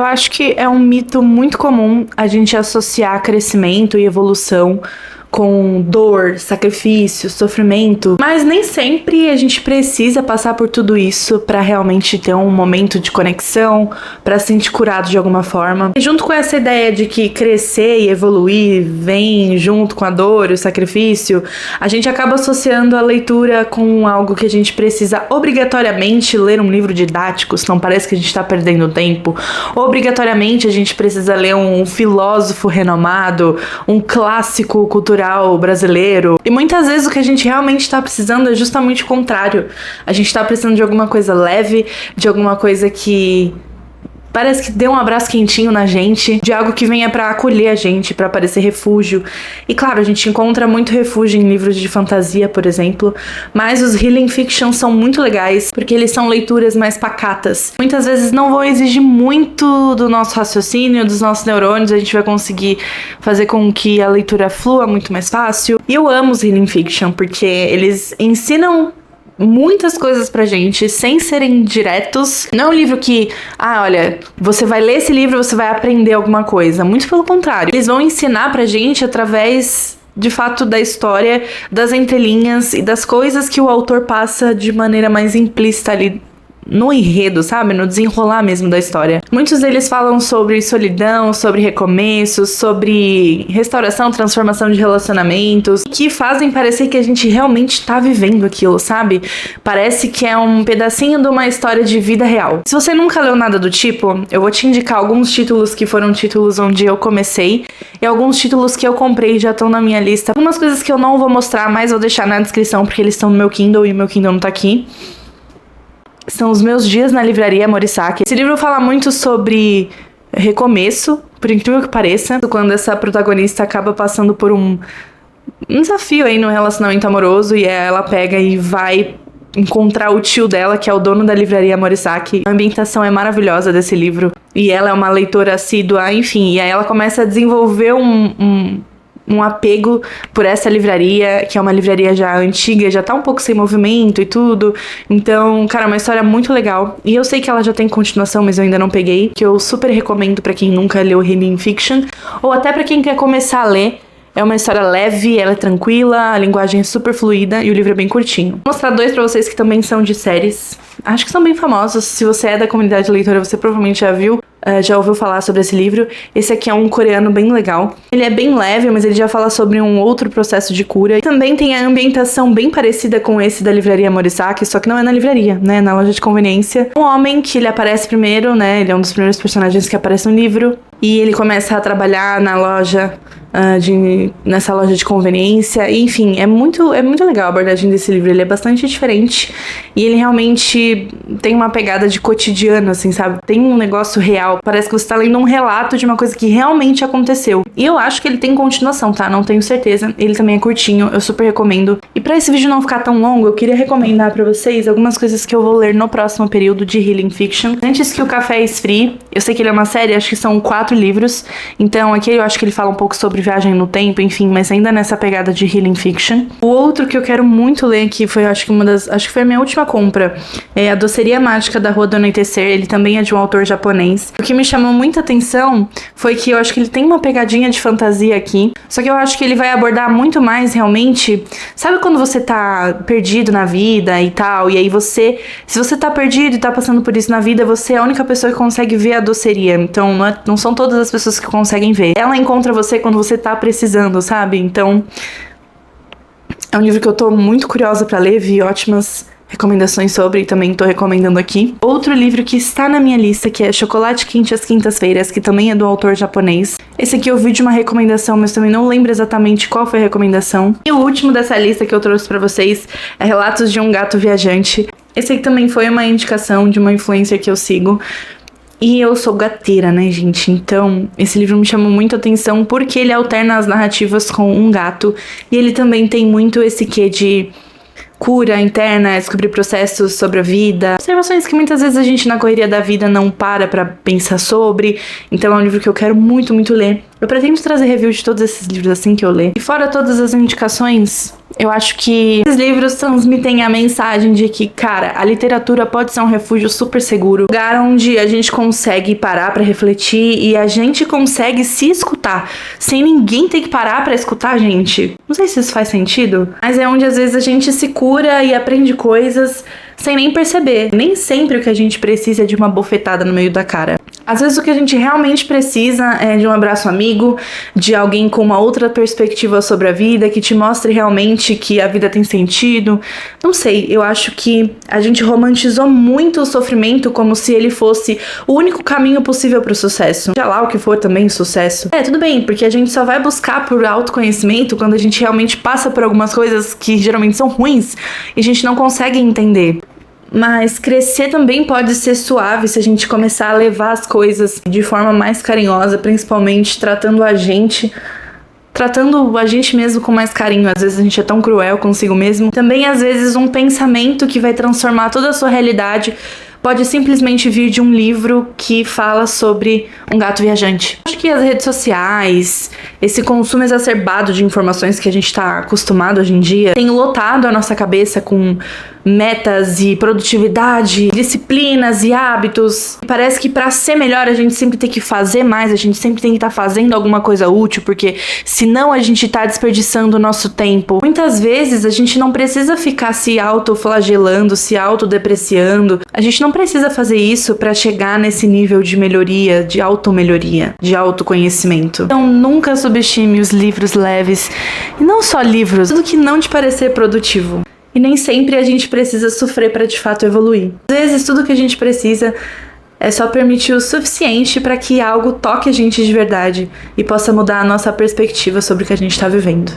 Eu acho que é um mito muito comum a gente associar crescimento e evolução com dor, sacrifício, sofrimento, mas nem sempre a gente precisa passar por tudo isso para realmente ter um momento de conexão, para se sentir curado de alguma forma. E junto com essa ideia de que crescer e evoluir vem junto com a dor e o sacrifício, a gente acaba associando a leitura com algo que a gente precisa obrigatoriamente ler um livro didático, senão parece que a gente está perdendo tempo. Obrigatoriamente a gente precisa ler um filósofo renomado, um clássico cultural brasileiro. E muitas vezes o que a gente realmente está precisando é justamente o contrário. A gente está precisando de alguma coisa leve, de alguma coisa que parece que dê um abraço quentinho na gente, de algo que venha pra acolher a gente, pra parecer refúgio. E claro, a gente encontra muito refúgio em livros de fantasia, por exemplo, mas os healing fiction são muito legais, porque eles são leituras mais pacatas. Muitas vezes não vão exigir muito do nosso raciocínio, dos nossos neurônios, a gente vai conseguir fazer com que a leitura flua muito mais fácil. E eu amo os healing fiction, porque eles ensinam muitas coisas pra gente, sem serem diretos. Não é um livro que, olha, você vai ler esse livro, você vai aprender alguma coisa. Muito pelo contrário. Eles vão ensinar pra gente através, de fato, da história, das entrelinhas e das coisas que o autor passa de maneira mais implícita ali no enredo, sabe? No desenrolar mesmo da história. Muitos deles falam sobre solidão, sobre recomeços, sobre restauração, transformação de relacionamentos, que fazem parecer que a gente realmente tá vivendo aquilo, sabe? Parece que é um pedacinho de uma história de vida real. Se você nunca leu nada do tipo, eu vou te indicar alguns títulos que foram títulos onde eu comecei e alguns títulos que eu comprei e já estão na minha lista. Algumas coisas que eu não vou mostrar, mas vou deixar na descrição porque eles estão no meu Kindle e o meu Kindle não tá aqui. São Os Meus Dias na Livraria Morisaki. Esse livro fala muito sobre recomeço, por incrível que pareça, quando essa protagonista acaba passando por um desafio aí no relacionamento amoroso e ela pega e vai encontrar o tio dela, que é o dono da livraria Morisaki. A ambientação é maravilhosa desse livro e ela é uma leitora assídua, enfim, e aí ela começa a desenvolver um apego por essa livraria, que é uma livraria já antiga, já tá um pouco sem movimento e tudo. Então, cara, é uma história muito legal. E eu sei que ela já tem continuação, mas eu ainda não peguei, que eu super recomendo pra quem nunca leu Healing Fiction, ou até pra quem quer começar a ler. É uma história leve, ela é tranquila, a linguagem é super fluida e o livro é bem curtinho. Vou mostrar dois pra vocês que também são de séries. Acho que são bem famosos. Se você é da comunidade leitora, você provavelmente já viu, já ouviu falar sobre esse livro. Esse aqui é um coreano bem legal. Ele é bem leve, mas ele já fala sobre um outro processo de cura. Também tem a ambientação bem parecida com esse da livraria Morisaki, só que não é na livraria, né? Na loja de conveniência. Um homem que ele aparece primeiro, né? Ele é um dos primeiros personagens que aparece no livro. E ele começa a trabalhar na loja, nessa loja de conveniência. E, enfim, é muito legal a abordagem desse livro. Ele é bastante diferente e ele realmente tem uma pegada de cotidiano, assim, sabe? Tem um negócio real. Parece que você tá lendo um relato de uma coisa que realmente aconteceu. E eu acho que ele tem continuação, tá? Não tenho certeza. Ele também é curtinho, eu super recomendo. E pra esse vídeo não ficar tão longo, eu queria recomendar pra vocês algumas coisas que eu vou ler no próximo período de Healing Fiction. Antes que o café esfrie, eu sei que ele é uma série, acho que são 4 livros. Então aqui eu acho que ele fala um pouco sobre viagem no tempo, enfim, mas ainda nessa pegada de Healing Fiction. O outro que eu quero muito ler, que foi, acho que foi a minha última compra, é A Doceria Mágica da Rua do Anoitecer. Ele também é de um autor japonês. O que me chamou muita atenção foi que eu acho que ele tem uma pegadinha de fantasia aqui, só que eu acho que ele vai abordar muito mais realmente, sabe quando você tá perdido na vida e tal, e aí se você tá perdido e tá passando por isso na vida, você é a única pessoa que consegue ver a doceria, então não são todas as pessoas que conseguem ver. Ela encontra você quando você tá precisando, sabe? Então é um livro que eu tô muito curiosa pra ler, vi ótimas recomendações sobre e também tô recomendando aqui. Outro livro que está na minha lista, que é Chocolate Quente às Quintas-Feiras, que também é do autor japonês. Esse aqui eu vi de uma recomendação, mas também não lembro exatamente qual foi a recomendação. E o último dessa lista que eu trouxe pra vocês é Relatos de um Gato Viajante. Esse aqui também foi uma indicação de uma influencer que eu sigo. E eu sou gateira, né, gente? Então, esse livro me chamou muito a atenção porque ele alterna as narrativas com um gato. E ele também tem muito esse quê de cura interna, descobrir processos sobre a vida, observações que muitas vezes a gente na correria da vida não para pra pensar sobre. Então é um livro que eu quero muito, muito ler. Eu pretendo trazer review de todos esses livros assim que eu ler. E fora todas as indicações, Eu acho que esses livros transmitem a mensagem de que, cara, a literatura pode ser um refúgio super seguro, um lugar onde a gente consegue parar pra refletir e a gente consegue se escutar, sem ninguém ter que parar pra escutar a gente. Não sei se isso faz sentido, mas é onde às vezes a gente se cura e aprende coisas sem nem perceber. Nem sempre o que a gente precisa é de uma bofetada no meio da cara. Às vezes o que a gente realmente precisa é de um abraço amigo, de alguém com uma outra perspectiva sobre a vida, que te mostre realmente que a vida tem sentido. Não sei, eu acho que a gente romantizou muito o sofrimento como se ele fosse o único caminho possível pro sucesso. Seja lá o que for também sucesso. Tudo bem, porque a gente só vai buscar por autoconhecimento quando a gente realmente passa por algumas coisas que geralmente são ruins e a gente não consegue entender. Mas crescer também pode ser suave se a gente começar a levar as coisas de forma mais carinhosa, principalmente tratando a gente mesmo com mais carinho. Às vezes a gente é tão cruel consigo mesmo. Também às vezes um pensamento que vai transformar toda a sua realidade pode simplesmente vir de um livro que fala sobre um gato viajante. Acho que as redes sociais, esse consumo exacerbado de informações que a gente tá acostumado hoje em dia, tem lotado a nossa cabeça com metas e produtividade, disciplinas e hábitos. Parece que pra ser melhor a gente sempre tem que fazer mais, a gente sempre tem que estar fazendo alguma coisa útil, porque senão a gente tá desperdiçando o nosso tempo. Muitas vezes a gente não precisa ficar se autoflagelando, se autodepreciando. A gente não precisa fazer isso pra chegar nesse nível de melhoria, de automelhoria, de autoconhecimento. Então nunca subestime os livros leves, e não só livros, tudo que não te parecer produtivo. E nem sempre a gente precisa sofrer para de fato evoluir. Às vezes tudo que a gente precisa é só permitir o suficiente para que algo toque a gente de verdade e possa mudar a nossa perspectiva sobre o que a gente está vivendo.